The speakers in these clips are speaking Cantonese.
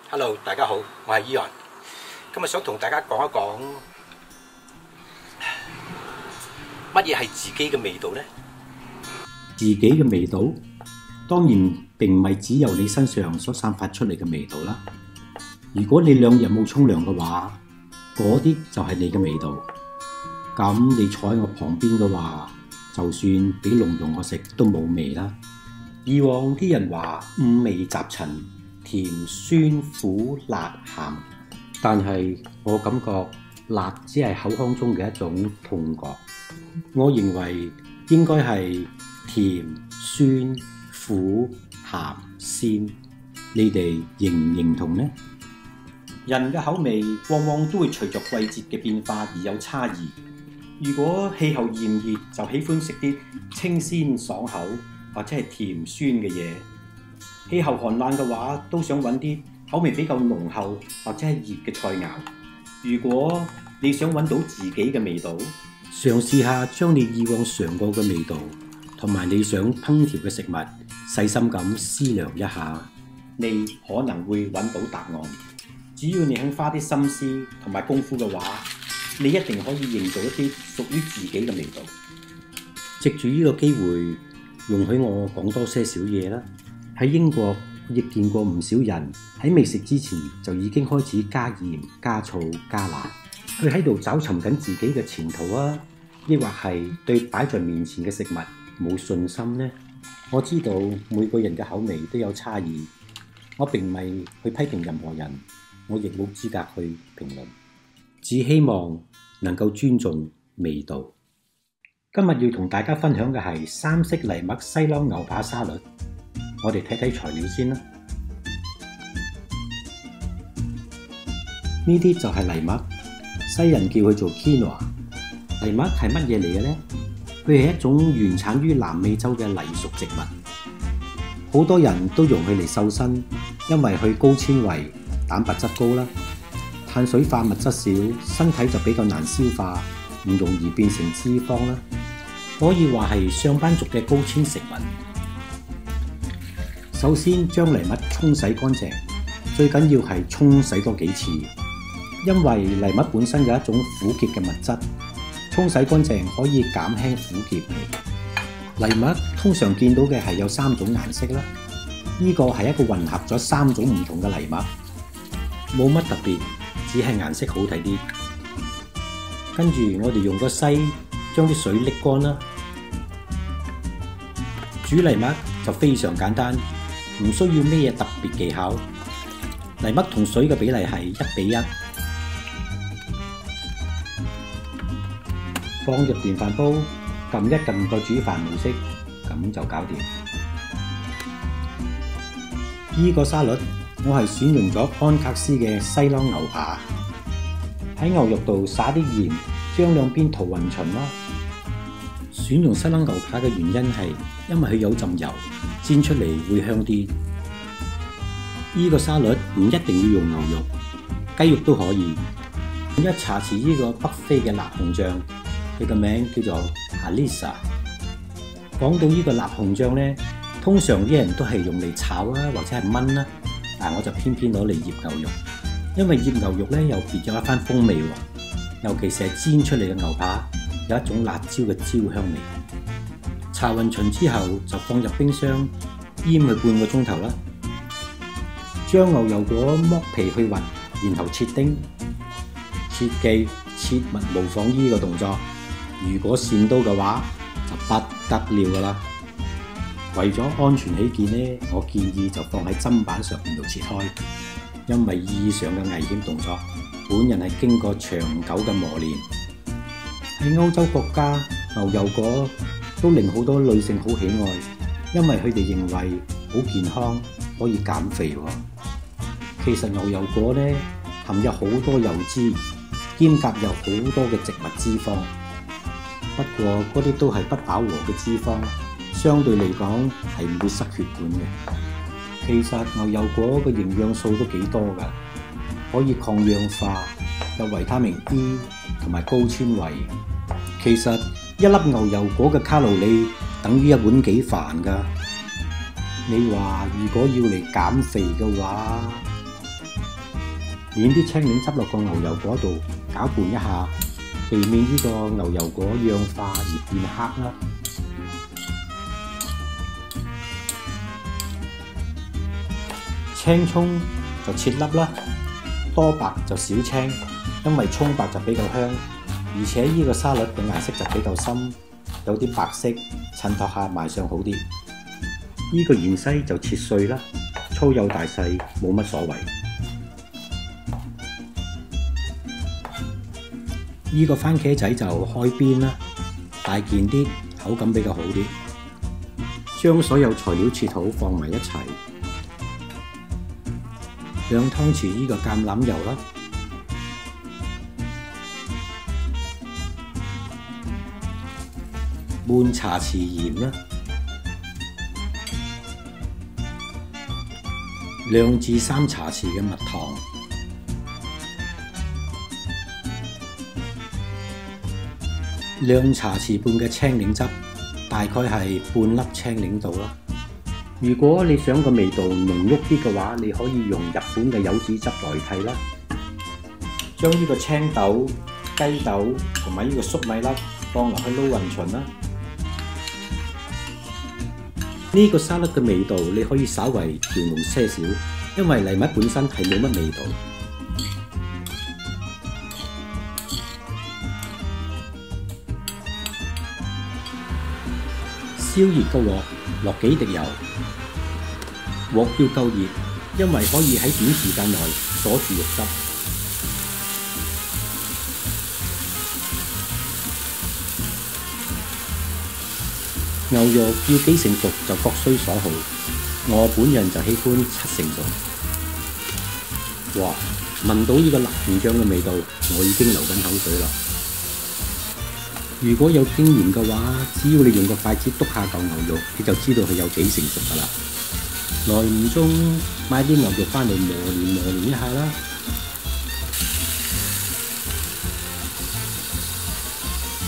Hello， 大家好，我係 Eon。今日想同大家講一講乜嘢係自己嘅味道呢？自己嘅味道，當然並唔係只有你身上所散發出嚟嘅味道啦。如果你2日冇沖涼嘅話，嗰啲就係你嘅味道。咁你坐喺我旁邊嘅話，就算俾籠同我食都冇味啦。以往啲人話5味雜陳，甜、酸、苦、辣、鹹，但係我感覺辣只係口腔中嘅一種痛覺。我認為應該係甜、酸、苦、鹹、鮮。你哋認唔認同呢？人嘅口味往往都會隨着季節嘅變化而有差異。如果氣候炎熱，就喜歡食啲清鮮爽口或者係甜酸嘅嘢；氣候寒冷嘅話，都想揾啲口味比較濃厚或者係熱嘅菜肴。如果你想揾到自己嘅味道，嘗試下將你以往嘗過嘅味道同埋你想烹調嘅食物細心咁思量一下，你可能會揾到答案。只要你肯花啲心思同埋功夫嘅話，你一定可以認到一啲屬於自己嘅味道。藉住呢個機會，容許我講多些少嘢啦。喺英國，我亦見過唔少人喺未食之前就已經開始加鹽、加醋、加辣。佢喺度找尋緊自己嘅前途啊，抑或係對擺在面前嘅食物冇信心呢？我知道每個人嘅口味都有差異，我並唔係去批評任何人，我亦冇資格去評論。只希望能夠尊重味道。今日要同大家分享嘅係三色藜麥西朗牛扒沙律。我哋睇睇材料先啦。呢啲就係藜麥，西人叫佢做 quinoa。藜麥係乜嘢嚟嘅呢？佢係一種原產於南美洲嘅藜屬植物。好多人都用佢嚟瘦身，因為佢高纖維、蛋白質高啦。碳水化物質少，身體就比較難消化，唔容易變成脂肪啦。可以話係上班族嘅高纖食物。首先將藜麥沖洗乾淨，最緊要係沖洗多幾次，因為藜麥本身有一種苦澀嘅物質，沖洗乾淨可以減輕苦澀。藜麥通常見到嘅係有3種顏色啦，呢個係一個混合咗3種唔同嘅藜麥，冇乜特別。只係顏色好睇啲。跟住我哋用個篩將啲水瀝乾啦。煮藜麥就非常簡單，唔需要咩特別技巧。藜麥同水嘅比例係1:1。放入電飯煲，撳一撳個煮飯模式，咁就搞掂。呢個沙律我係選用咗安格斯嘅西朗牛扒，喺牛肉度撒啲鹽，將兩邊塗勻勻啦。選用西朗牛扒嘅原因係因為佢有浸油，煎出嚟會香啲。呢個沙律唔一定要用牛肉，雞肉都可以。1茶匙呢個北非嘅辣紅醬，佢個名叫做 Harissa。講到呢個辣紅醬呢，通常啲人都係用嚟炒啊，或者係炆啦。但我就偏偏攞嚟醃牛肉，因為醃牛肉咧又別有一番風味喎，尤其是係煎出嚟嘅牛扒，有一種辣椒嘅焦香味。搽勻勻之後就放入冰箱醃佢半個鐘頭啦。將牛油果剝皮去核，然後切丁。切記切勿模仿呢個動作，如果跣到嘅話就不得了噶啦。為咗安全起見呢，我建議就放喺砧板上面度切開，因為以上嘅危險動作，本人係經過長久嘅磨練。喺歐洲國家，牛油果都令好多女性好喜愛，因為佢哋認為好健康，可以減肥喎。其實牛油果呢，含有好多油脂，兼夾有好多嘅植物脂肪，不過嗰啲都係不飽和嘅脂肪。相對嚟講係唔會塞血管嘅。其實牛油果嘅營養素都幾多㗎，可以抗氧化，有維他命 E 同埋高纖維。其實一粒牛油果嘅卡路里等於1碗幾飯㗎。你話如果要嚟減肥嘅話，捻啲青檸汁落個牛油果度，攪拌一下，避免呢個牛油果氧化而變黑啦。青葱就切粒啦，多白就少青，因為葱白就比較香，而且呢個沙律嘅顏色就比較深，有啲白色，襯托下賣相好啲。呢個芫茜就切碎啦，粗幼大細冇乜所謂。呢個番茄仔就開邊啦，大件啲，口感比較好啲。將所有材料切好放埋一齊。2湯匙呢個橄欖油啦，半茶匙鹽啦，2至3茶匙嘅蜜糖，2茶匙半嘅青檸汁，大概係半粒青檸度啦。如果你想個味道濃郁啲嘅話，你可以用日本嘅柚子汁代替啦。將呢個青豆、雞豆同埋呢個粟米粒放落去撈勻勻啦。呢個沙律嘅味道你可以稍為調濃些少，因為藜麥本身係冇乜味道。燒熱個鑊，落幾滴油，鑊要夠熱，因為可以喺短時間內鎖住肉汁。牛肉要幾成熟就各需所好，我本人就喜歡7成熟。哇！聞到呢個辣椒醬嘅味道，我已經流緊口水啦。如果有經驗嘅話，只要你用個筷子篤下嚿牛肉，你就知道佢有幾成熟㗎啦。耐唔中買啲牛肉返嚟磨練一下啦。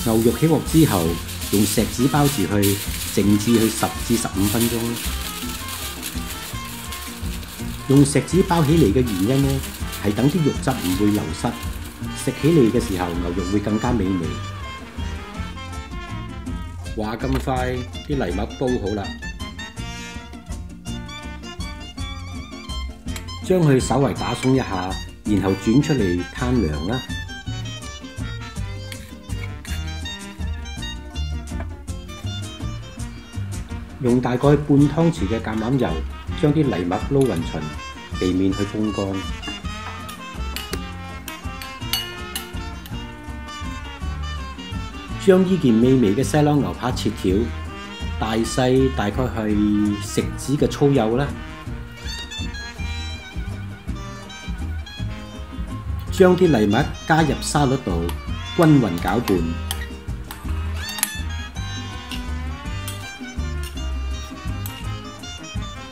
牛肉起鑊之後，用錫紙包住佢，靜置佢10至15分鐘。用錫紙包起嚟嘅原因呢，係等啲肉汁唔會流失，食起嚟嘅時候牛肉會更加美味。話咁快，啲藜麥煲好啦，將佢稍為打鬆一下，然後轉出嚟攤涼啦。用大概半湯匙嘅橄欖油，將啲藜麥撈勻勻，避免佢風乾。將呢件美味嘅西朗牛扒切條，大細大概係食指嘅粗幼啦。將啲藜麥加入沙律度，均勻攪拌。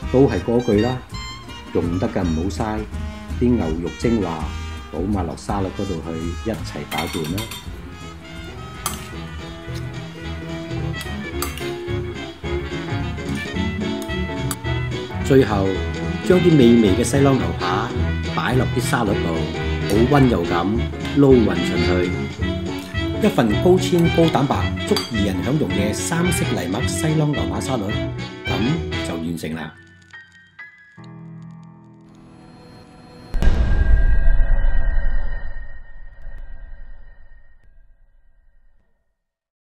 都係嗰句啦，用得嘅唔好嘥，啲牛肉精華倒埋落沙律嗰度去，一齊攪拌啦。最後將啲美味嘅西朗牛扒擺落啲沙律度，好溫柔咁撈勻勻去。一份高纖高蛋白足2人享用嘅3色藜麥西朗牛扒沙律，咁就完成啦。